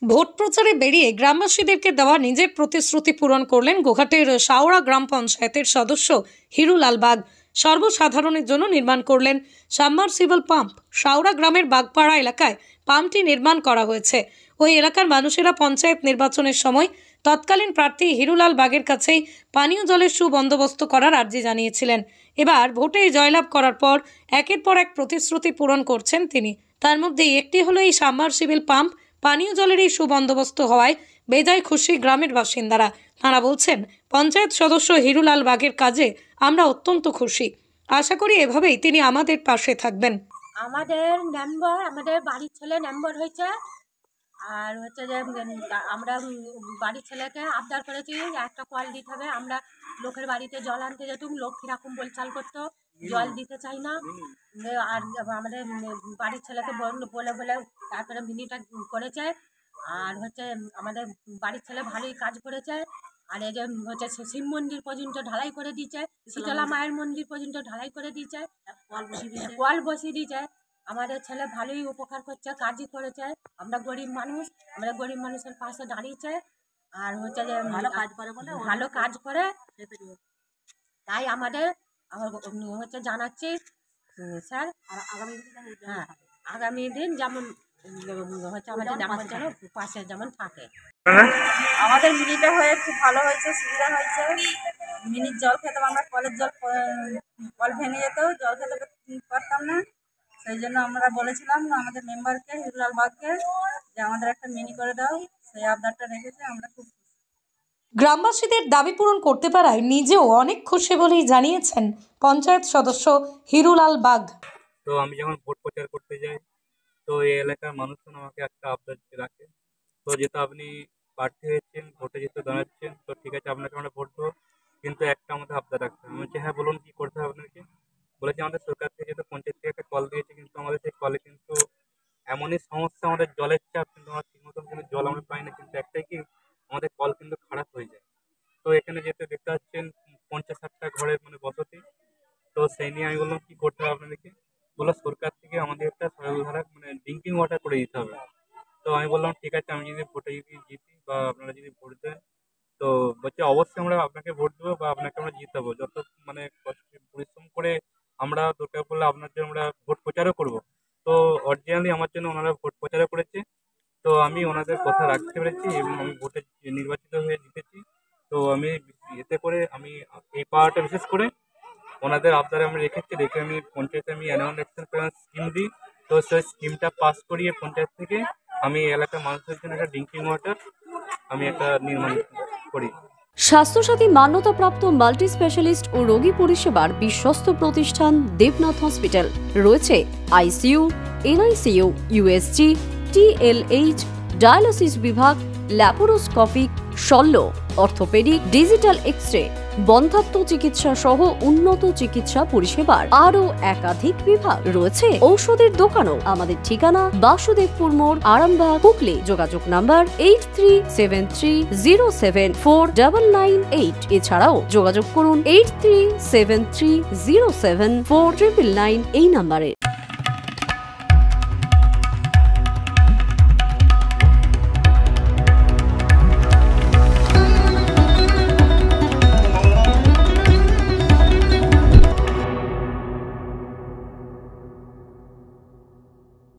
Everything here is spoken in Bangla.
ভোট প্রচারে বেরিয়ে গ্রামবাসীদেরকে দেওয়া নিজের প্রতিশ্রুতি পূরণ করলেন গোঘাটের শাওড়া গ্রাম পঞ্চায়েতের সদস্য হিরুলাল বাগ। সর্বসাধারণের জন্য নির্মাণ করলেন সাবমার্সিবল পাম্প। শাওড়া গ্রামের বাগপাড়া এলাকায় পাম্পটি নির্মাণ করা হয়েছে। ওই এলাকার মানুষেরা পঞ্চায়েত নির্বাচনের সময় তৎকালীন প্রার্থী হিরুলাল বাগের কাছেই পানীয় জলের সুবন্দোবস্ত করার আর্জি জানিয়েছিলেন। এবার ভোটে জয়লাভ করার পর একের পর এক প্রতিশ্রুতি পূরণ করছেন তিনি। তার মধ্যে একটি হলো এই সাবমার্সিবল পাম্প। পানীয় জলের এই সুবন্দোবস্ত হওয়ায় বেজায় খুশি গ্রামের বাসিন্দারা। তারা বলছেন, পঞ্চায়েত সদস্য হিরুলাল বাগের কাজে আমরা অত্যন্ত খুশি। আশা করি এভাবেই তিনি আমাদের পাশে থাকবেন। আমাদের বাড়ির ছেলে নম্বর হয়েছে, আর হচ্ছে যে আমরা বাড়ির ছেলেকে আবদার করেছি একটা কল দিতে হবে। আমরা লোকের বাড়িতে জল আনতে যেতুম, লোক কিরকম বলচাল করতো, জল দিতে চাই না। আর আমাদের বাড়ির ছেলেকে বলে বলে তারপরে মিনিটা করেছে। আর হচ্ছে আমাদের বাড়ির ছেলে ভালোই কাজ করেছে। আর এই যে হচ্ছে শিব মন্দির পর্যন্ত ঢালাই করে দিয়েছে, শীতলা মায়ের মন্দির পর্যন্ত ঢালাই করে দিয়েছে, কল বসিয়ে দিয়েছে। আমাদের ছেলে ভালোই উপকার করছে, কাজই করেছে। আমরা গরিব মানুষ, আমরা গরিব মানুষের পাশে দাঁড়িয়েছে। আর হচ্ছে যে ভালো কাজ করে, তাই আমাদের হচ্ছে জানাচ্ছি স্যার। আগামী দিন যেমন হচ্ছে আমাদের নাম্বার যেন পাশে যেমন থাকে। আমাদের মিনিটা হয়ে খুব ভালো হয়েছে, সুবিধা হয়েছে। মিনির জল খেতাম আমরা, কলের জল কল ভেঙে যেত, জল খেতে পারতাম না। সেই জন্য আমরা বলেছিলাম আমাদের মেম্বারকে, হিরুলাল বাগকে, যে আমাদের একটা মিনি করে দাও। সেই আবদারটা রেখেছে, আমরা খুব গ্রামবাসীদের দাবি পূরণ করতে পারায় নিজেও অনেক খুশি বলেই জানিয়েছেন পঞ্চায়েত সদস্য হিরুলাল বাগ। তো আমি যখন ভোট প্রচার করতে যাই, তো এই এলাকার মানুষজন আমাকে একটা আবদার রাখে, তো যেহেতু আপনি প্রার্থী হয়েছেন, ভোটে যেহেতু দাঁড়াচ্ছেন, তো ঠিক আছে আপনাকে আমরা ভোট দেবো, কিন্তু একটা আমাদের আবদার রাখতে হবে। আমি বলছি হ্যাঁ বলুন, কী করতে হবে আপনাকে। বলেছি আমাদের সরকার থেকে যেহেতু পঞ্চায়েত থেকে একটা কল দিয়েছে, কিন্তু আমাদের সেই কলে কিন্তু এমনই সমস্যা, আমাদের জলের চাপ, কিন্তু আমরা ঠিক মতন কিন্তু জল আমরা পাই না। কিন্তু একটাই কি, আমাদের কল কিন্তু খারাপ হয়ে যায়। তো এখানে যেহেতু দেখতে পাচ্ছেন 50-60টা ঘরের বসতি, তো সেই নিয়ে আমি বললাম কী করতে হবে আপনাদেরকে। বললো সরকার থেকে আমাদের একটা সর্বধারা ড্রিঙ্কিং ওয়াটার করে দিতে হবে। তো আমি বললাম ঠিক আছে, আমি যদি ভোটে যদি জিতি বা আপনারা যদি ভোট দেন, তো বলছে অবশ্যই আমরা আপনাকে ভোট দেবো বা আপনাকে আমরা জিতাবো। যত কষ্ট পরিশ্রম করে আমরা দরকার পড়লে আপনার জন্য আমরা ভোট প্রচারও করবো। তো অরিজিনালি আমার জন্য ওনারা ভোট প্রচারও করেছে। তো আমি ওনাদের কথা রাখতে পেরেছি এবং আমি ভোটে নির্বাচিত হয়ে জিতেছি। তো আমি এতে করে আমি এই পাওয়াটা বিশেষ করে ওনাদের আবদারে আমি রেখে আমি পঞ্চায়েতে আমি অ্যানুয়াল অ্যাকশন প্ল্যান স্কিম দিই। তো সেই স্কিমটা পাস করিয়ে পঞ্চায়েত থেকে আমি এলাকার মানুষের জন্য একটা ড্রিঙ্কিং ওয়াটার আমি একটা নির্মাণ করি। স্বাস্থ্যসাথী মান্যতাপ্রাপ্ত মাল্টি স্পেশালিস্ট ও রোগী পরিষেবার বিশ্বস্ত প্রতিষ্ঠান দেবনাথ হসপিটাল। রয়েছে ICU, NICU, USG, TLH, dialysis বিভাগ, ল্যাপারোস্কোপিক, শল্য, অর্থোপেডিক, ডিজিটাল এক্স-রে, বন্ধ্যাত্ব চিকিৎসা সহ উন্নত চিকিৎসা পরিষেবার আরও একাধিক বিভাগ রয়েছে। ঔষধের দোকানও। আমাদের ঠিকানা বাসুদেবপুর মোড়, আরামবাগ, হুগলি। যোগাযোগ নাম্বার 8373074998। এছাড়াও যোগাযোগ করুন 8373074999 এই নাম্বারে।